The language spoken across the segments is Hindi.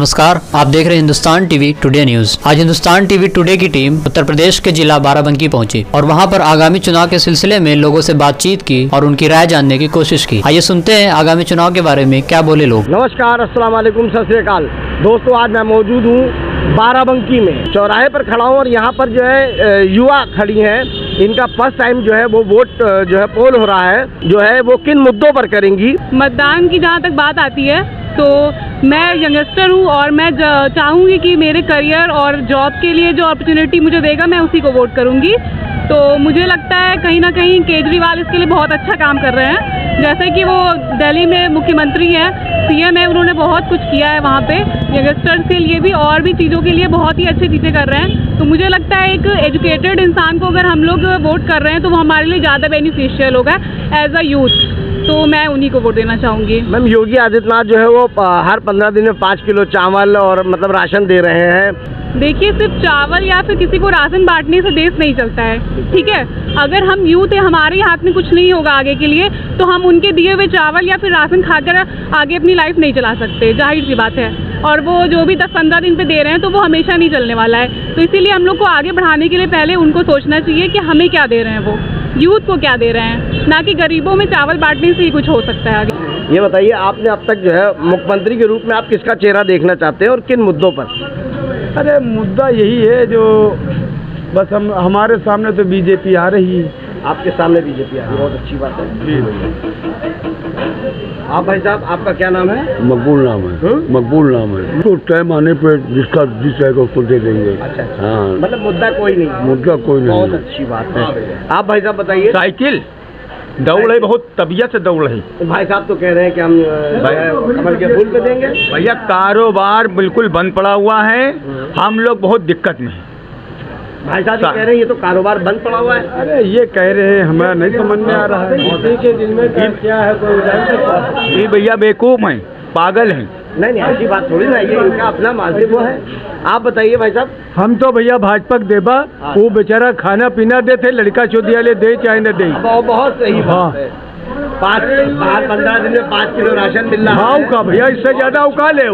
नमस्कार, आप देख रहे हैं हिंदुस्तान टीवी टुडे न्यूज। आज हिंदुस्तान टीवी टुडे की टीम उत्तर प्रदेश के जिला बाराबंकी पहुंची और वहां पर आगामी चुनाव के सिलसिले में लोगों से बातचीत की और उनकी राय जानने की कोशिश की। आइए सुनते हैं आगामी चुनाव के बारे में क्या बोले लोग। नमस्कार, अस्सलाम वालेकुम, सत श्री अकाल। दोस्तों, आज मैं मौजूद हूँ बाराबंकी में, चौराहे पर खड़ा हूँ और यहाँ पर जो है युवा खड़ी हैं। इनका फर्स्ट टाइम जो है वो वोट जो है पोल हो रहा है, जो है वो किन मुद्दों पर करेंगी। मतदान की जहाँ तक बात आती है तो मैं यंगस्टर हूँ और मैं चाहूँगी कि मेरे करियर और जॉब के लिए जो अपॉर्चुनिटी मुझे देगा मैं उसी को वोट करूँगी। तो मुझे लगता है कहीं ना कहीं केजरीवाल इसके लिए बहुत अच्छा काम कर रहे हैं। जैसे कि वो दिल्ली में मुख्यमंत्री हैं, सीएम है, उन्होंने बहुत कुछ किया है वहाँ पे यंगस्टर्स के लिए भी और भी चीज़ों के लिए बहुत ही अच्छी चीज़ें कर रहे हैं। तो मुझे लगता है एक एजुकेटेड इंसान को अगर हम लोग वोट कर रहे हैं तो वो हमारे लिए ज़्यादा बेनिफिशियल होगा एज अ यूथ। तो मैं उन्हीं को वोट देना चाहूँगी। मैम, योगी आदित्यनाथ जो है वो हर 15 दिन में 5 किलो चावल और मतलब राशन दे रहे हैं। देखिए, सिर्फ चावल या फिर किसी को राशन बांटने से देश नहीं चलता है, ठीक है। अगर हम यूथ है, हमारे हाथ में कुछ नहीं होगा आगे के लिए, तो हम उनके दिए हुए चावल या फिर राशन खाकर आगे अपनी लाइफ नहीं चला सकते, जाहिर सी बात है। और वो जो भी 10-15 दिन पे दे रहे हैं तो वो हमेशा नहीं चलने वाला है। तो इसीलिए हम लोग को आगे बढ़ाने के लिए पहले उनको सोचना चाहिए कि हमें क्या दे रहे हैं, वो यूथ को क्या दे रहे हैं, ना कि गरीबों में चावल बांटने से ही कुछ हो सकता है आगे। ये बताइए, आपने अब तक जो है मुख्यमंत्री के रूप में आप किसका चेहरा देखना चाहते हैं और किन मुद्दों पर? अरे मुद्दा यही है जो बस हमारे सामने तो बीजेपी आ रही है। आपके सामने बीजेपी आ रही है, बहुत अच्छी बात है। आप भाई साहब, आपका क्या नाम है? मकबूल नाम है। मकबूल नाम है। तो टाइम आने पे जिसका जिस जाएगा उसको दे देंगे। अच्छा, हाँ, मतलब मुद्दा कोई नहीं। मुद्दा कोई नहीं। बहुत अच्छी बात है। आप भाई साहब बताइए। साइकिल दौड़ है, बहुत तबीयत से दौड़ है। तो भाई साहब तो कह रहे हैं कि हम कमल के फूल पे देंगे। भैया, कारोबार बिल्कुल बंद पड़ा हुआ है, हम लोग बहुत दिक्कत में हैं। भाई साहब कह रहे हैं ये तो कारोबार बंद पड़ा हुआ है। अरे ये कह रहे हैं, हमें नहीं समझ में आ रहा है। इसी के दिल में क्या है, कोई ये भैया बेवकूफ़ हैं, पागल हैं। नहीं, ऐसी बात थोड़ी ना, ये इनका अपना मानसिक वो है। आप बताइए भाई साहब। हम तो भैया भाजपा देबा, वो बेचारा खाना पीना देते, लड़का चौधिया ले दे चाहे न दे। बहुत सही बात है। 15 दिन में 5 किलो राशन मिल रहा है। का भैया, इससे ज्यादा औका ले,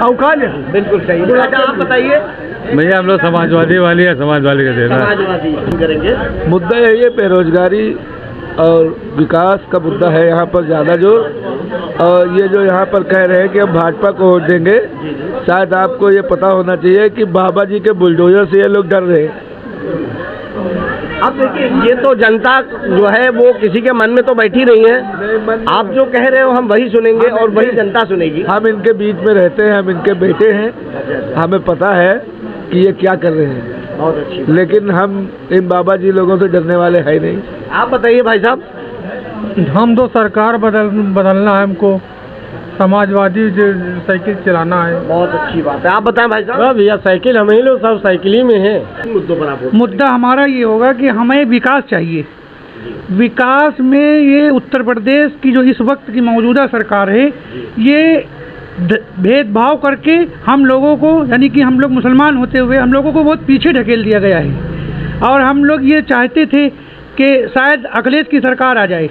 औका ले। बिल्कुल सही। अच्छा, आप बताइए। भैया, हम लोग समाजवादी वाली है, समाजवादी का देना। समाजवादी करेंगे। मुद्दा यही है, बेरोजगारी और विकास का मुद्दा है यहाँ पर ज़्यादा जोर। और ये जो यहाँ पर कह रहे हैं कि हम भाजपा को वोट देंगे, शायद आपको ये पता होना चाहिए कि बाबा जी के बुलडोजर से ये लोग डर रहे हैं। अब देखिए, ये तो जनता जो है वो किसी के मन में तो बैठी नहीं है। आप जो कह रहे हो हम वही सुनेंगे और वही जनता सुनेगी। हम इनके बीच में रहते हैं, हम इनके बेटे हैं, हमें पता है कि ये क्या कर रहे हैं। बहुत अच्छी। लेकिन हम इन बाबा जी लोगों से डरने वाले हैं नहीं। आप बताइए भाई साहब। हम तो सरकार बदलना है, हमको समाजवादी साइकिल चलाना है। बहुत अच्छी बात है। आप बताएं भाई साहब। भैया, साइकिल हम ही लोग सब साइकिल ही में है। मुद्दों पर आप मुद्दा हमारा ये होगा कि हमें विकास चाहिए। विकास में ये उत्तर प्रदेश की जो इस वक्त की मौजूदा सरकार है, ये भेदभाव करके हम लोगों को, यानी कि हम लोग मुसलमान होते हुए हम लोगों को बहुत पीछे ढकेल दिया गया है। और हम लोग ये चाहते थे कि शायद अखिलेश की सरकार आ जाए,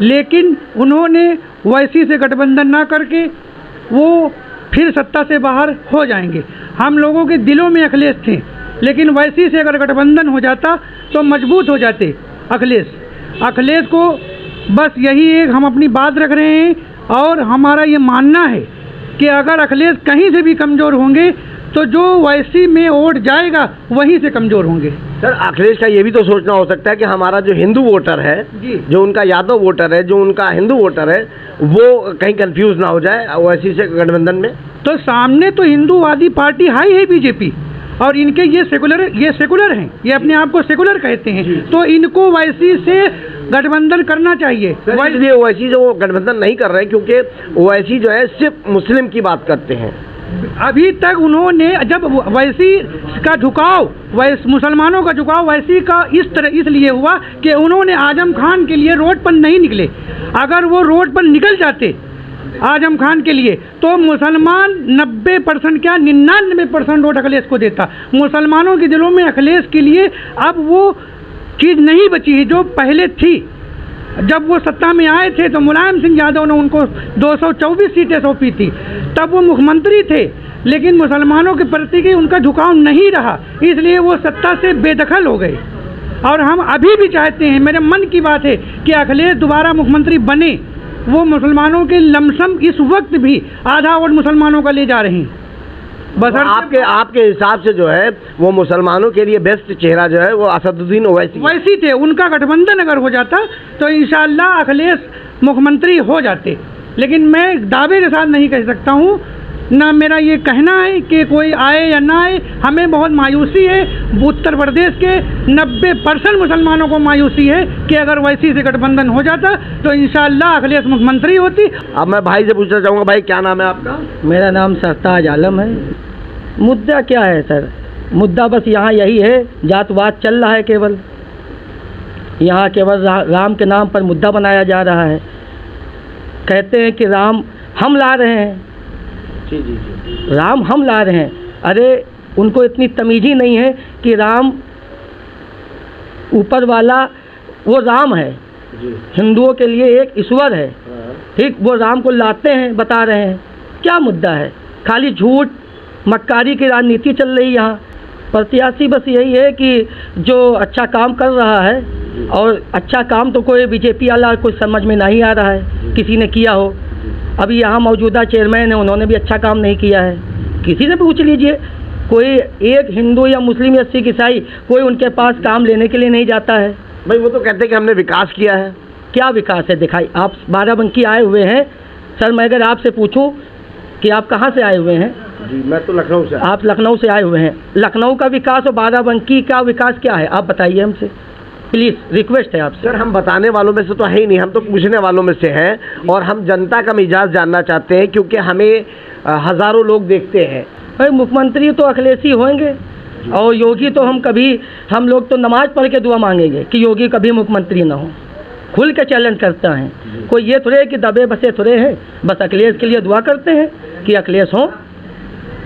लेकिन उन्होंने वैसी से गठबंधन ना करके वो फिर सत्ता से बाहर हो जाएंगे। हम लोगों के दिलों में अखिलेश थे, लेकिन वैसी से अगर गठबंधन हो जाता तो मजबूत हो जाते अखिलेश को। बस यही एक हम अपनी बात रख रहे हैं और हमारा ये मानना है कि अगर अखिलेश कहीं से भी कमज़ोर होंगे तो जो वैसी में वोट जाएगा वहीं से कमज़ोर होंगे। सर, अखिलेश का ये भी तो सोचना हो सकता है कि हमारा जो हिंदू वोटर है, जो उनका यादव वोटर है, जो उनका हिंदू वोटर है, वो कहीं कंफ्यूज ना हो जाए ओवैसी से गठबंधन में। तो सामने तो हिंदूवादी पार्टी हाई है बीजेपी, और इनके ये सेकुलर हैं, ये अपने आप को सेकुलर कहते हैं। तो इनको वैसी से गठबंधन करना चाहिए। इसलिए ओवैसी जो गठबंधन नहीं कर रहे हैं क्योंकि ओवैसी जो है सिर्फ मुस्लिम की बात करते हैं। अभी तक उन्होंने जब वैसी का झुकाव, मुसलमानों का झुकाव वैसी का इसलिए हुआ कि उन्होंने आजम खान के लिए रोड पर नहीं निकले। अगर वो रोड पर निकल जाते आजम खान के लिए तो मुसलमान 90% क्या 99% वोट अखिलेश को देता। मुसलमानों के दिलों में अखिलेश के लिए अब वो चीज़ नहीं बची है जो पहले थी। जब वो सत्ता में आए थे तो मुलायम सिंह यादव ने उनको 224 सीटें सौंपी थी, तब वो मुख्यमंत्री थे। लेकिन मुसलमानों के प्रति की उनका झुकाव नहीं रहा, इसलिए वो सत्ता से बेदखल हो गए। और हम अभी भी चाहते हैं, मेरे मन की बात है कि अखिलेश दोबारा मुख्यमंत्री बने। वो मुसलमानों के लमसम इस वक्त भी आधा वोट मुसलमानों का ले जा रहे हैं। बस आपके हिसाब से जो है वो मुसलमानों के लिए बेस्ट चेहरा जो है वो असदुद्दीन ओवैसी थे। उनका गठबंधन अगर हो जाता तो इंशाअल्लाह अखिलेश मुख्यमंत्री हो जाते। लेकिन मैं दावे के साथ नहीं कह सकता हूँ, ना मेरा ये कहना है कि कोई आए या ना आए। हमें बहुत मायूसी है, उत्तर प्रदेश के 90% मुसलमानों को मायूसी है कि अगर वैसी से गठबंधन हो जाता तो इंशाअल्लाह अखिलेश मुख्यमंत्री होती। अब मैं भाई से पूछना चाहूँगा, भाई क्या नाम है आपका? मेरा नाम सरताज आलम है। मुद्दा क्या है सर? मुद्दा बस यहाँ यही है, जातवाद चल रहा है केवल। यहाँ केवल राम के नाम पर मुद्दा बनाया जा रहा है। कहते हैं कि राम हम ला रहे हैं, जी जी जी, राम हम ला रहे हैं। अरे उनको इतनी तमीज़ ही नहीं है कि राम ऊपर वाला वो राम है, हिंदुओं के लिए एक ईश्वर है, ठीक। वो राम को लाते हैं, बता रहे हैं। क्या मुद्दा है? खाली झूठ मक्कारी की राजनीति चल रही यहाँ। प्रत्याशी बस यही है कि जो अच्छा काम कर रहा है, और अच्छा काम तो कोई बीजेपी वाला कुछ समझ में नहीं आ रहा है किसी ने किया हो। अभी यहाँ मौजूदा चेयरमैन है, उन्होंने भी अच्छा काम नहीं किया है। किसी से पूछ लीजिए, कोई एक हिंदू या मुस्लिम या सिख ईसाई कोई उनके पास काम लेने के लिए नहीं जाता है। भाई वो तो कहते हैं कि हमने विकास किया है। क्या विकास है दिखाई? आप बाराबंकी आए हुए हैं सर, मैं अगर आपसे पूछूं कि आप कहाँ से आए हुए हैं? जी मैं तो लखनऊ से। आप लखनऊ से आए हुए हैं। लखनऊ का विकास और बाराबंकी का विकास क्या है, आप बताइए हमसे, प्लीज़ रिक्वेस्ट है आपसे। सर हम बताने वालों में से तो है ही नहीं, हम तो पूछने वालों में से हैं, और हम जनता का मिजाज जानना चाहते हैं क्योंकि हमें हज़ारों लोग देखते हैं। भाई मुख्यमंत्री तो अखिलेश ही होंगे, और योगी तो हम लोग तो नमाज पढ़ के दुआ मांगेंगे कि योगी कभी मुख्यमंत्री ना हो। खुल के चैलेंज करता है, कोई ये थोड़े कि दबे बसे थोड़े हैं, बस अखिलेश के लिए दुआ करते हैं कि अखिलेश हो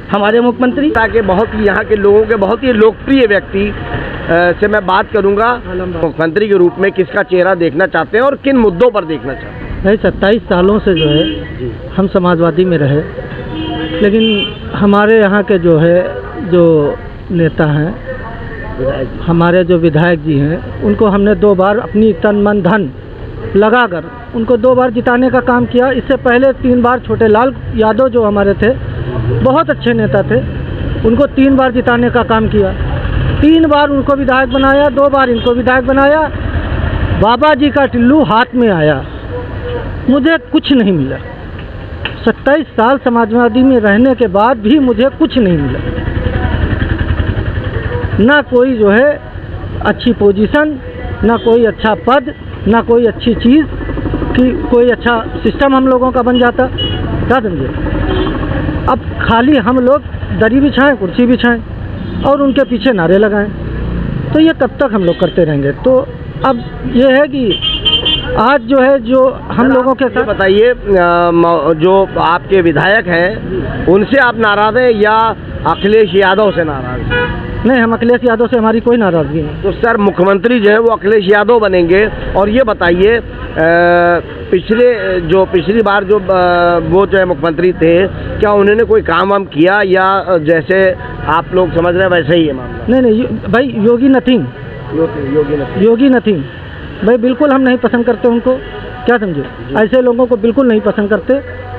हमारे मुख्यमंत्री। ताकि बहुत ही यहाँ के लोगों के बहुत ही लोकप्रिय व्यक्ति से मैं बात करूंगा, मुख्यमंत्री के रूप में किसका चेहरा देखना चाहते हैं और किन मुद्दों पर देखना चाहते हैं। भाई 27 सालों से जो है हम समाजवादी में रहे, लेकिन हमारे यहाँ के जो नेता हैं, हमारे जो विधायक जी हैं, उनको हमने 2 बार अपनी तन मन धन लगाकर उनको 2 बार जिताने का काम किया। इससे पहले 3 बार छोटे लाल यादव जो हमारे थे, बहुत अच्छे नेता थे, उनको 3 बार जिताने का काम किया। 3 बार उनको विधायक बनाया, 2 बार इनको विधायक बनाया। बाबा जी का टिल्लू हाथ में आया, मुझे कुछ नहीं मिला। 27 साल समाजवादी में रहने के बाद भी मुझे कुछ नहीं मिला, ना कोई जो है अच्छी पोजीशन, ना कोई अच्छा पद, ना कोई अच्छी चीज़ कि कोई अच्छा सिस्टम हम लोगों का बन जाता। क्या समझे? अब खाली हम लोग दरी बिछाएं, कुर्सी बिछाएं और उनके पीछे नारे लगाएं, तो ये कब तक हम लोग करते रहेंगे? तो अब ये है कि आज जो है जो हम लोगों के साथ, बताइए, जो आपके विधायक हैं उनसे आप नाराज़ हैं या अखिलेश यादव से नाराज़ हैं? नहीं, हम अखिलेश यादव से हमारी कोई नाराज़गी नहीं। तो सर मुख्यमंत्री जो है वो अखिलेश यादव बनेंगे। और ये बताइए, पिछली बार जो वो जो है मुख्यमंत्री थे, क्या उन्होंने कोई काम वाम किया या जैसे आप लोग समझ रहे हैं वैसे ही है मामला? नहीं भाई, योगी नथिंग भाई, बिल्कुल हम नहीं पसंद करते उनको। क्या समझे? ऐसे लोगों को बिल्कुल नहीं पसंद करते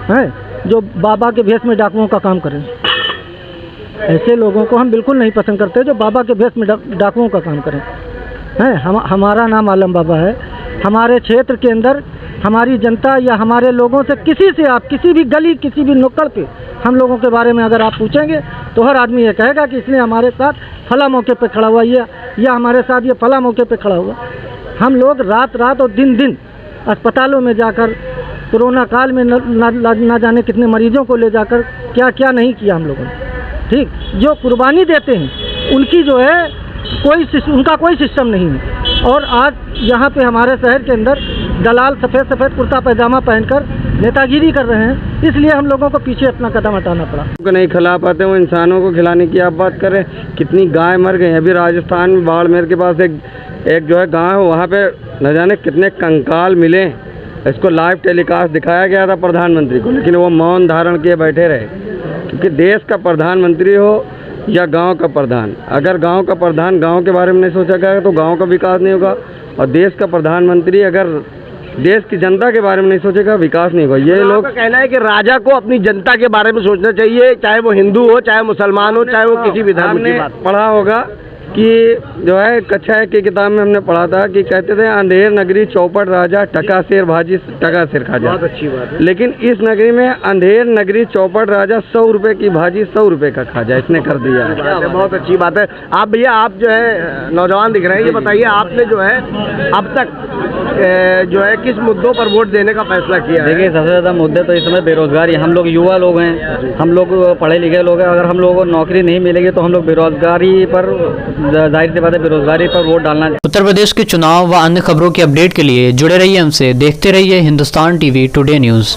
हैं जो बाबा के भेष में डाकुओं का काम करें। ऐसे लोगों को हम बिल्कुल नहीं पसंद करते जो बाबा के भेष में डाकुओं का काम करें हैं। हमारा नाम आलम बाबा है। हमारे क्षेत्र के अंदर हमारी जनता या हमारे लोगों से किसी से आप किसी भी गली, किसी भी नुक्कड़ पे हम लोगों के बारे में अगर आप पूछेंगे तो हर आदमी ये कहेगा कि इसने हमारे साथ फला मौके पे खड़ा हुआ, या हमारे साथ ये फला मौके पे खड़ा हुआ। हम लोग रात और दिन अस्पतालों में जाकर, कोरोना काल में ना जाने कितने मरीजों को ले जाकर क्या क्या नहीं किया हम लोगों ने, ठीक। जो कुर्बानी देते हैं उनकी जो है उनका कोई सिस्टम नहीं है। और आज यहाँ पे हमारे शहर के अंदर दलाल सफ़ेद कुर्ता पैजामा पहनकर नेतागिरी कर रहे हैं, इसलिए हम लोगों को पीछे अपना कदम हटाना पड़ा। नहीं खिला पाते, वो इंसानों को खिलाने की आप बात करें। कितनी गाय मर गई। अभी राजस्थान में बाड़मेर के पास एक जो है गाँव है, वहाँ पे न जाने कितने कंकाल मिले। इसको लाइव टेलीकास्ट दिखाया गया था प्रधानमंत्री को, लेकिन वो मौन धारण किए बैठे रहे। क्योंकि देश का प्रधानमंत्री हो या गांव का प्रधान, अगर गांव का प्रधान गांव के बारे में नहीं सोचेगा तो गांव का विकास नहीं होगा, और देश का प्रधानमंत्री अगर देश की जनता के बारे में नहीं सोचेगा, विकास नहीं होगा। ये लोग का कहना है कि राजा को अपनी जनता के बारे में सोचना चाहिए, चाहे वो हिंदू हो, चाहे मुसलमान हो, चाहे वो किसी भी धर्म की हमने बात। पढ़ा होगा कि जो है कक्षा 1 की किताब में हमने पढ़ा था कि कहते थे अंधेर नगरी चौपट राजा, टका शेर भाजी टका शेर खा जा। बहुत अच्छी बात है। लेकिन इस नगरी में अंधेर नगरी चौपट राजा 100 रुपए की भाजी 100 रुपए का खा जा, इसने कर दिया है। बहुत अच्छी बात है। आप भैया, आप जो है नौजवान दिख रहे हैं, ये बताइए आपने जो है अब तक जो है किस मुद्दों पर वोट देने का फैसला किया है? देखिए, सबसे ज़्यादा मुद्दे तो इस समय बेरोजगारी। हम लोग युवा लोग हैं, हम लोग पढ़े लिखे लोग हैं। अगर हम लोगों को नौकरी नहीं मिलेगी तो हम लोग बेरोजगारी पर, जाहिर सी बात है, बेरोजगारी पर वोट डालना। उत्तर प्रदेश के चुनाव व अन्य खबरों की अपडेट के लिए जुड़े रहिए हमसे, देखते रहिए हिंदुस्तान टीवी टुडे न्यूज़।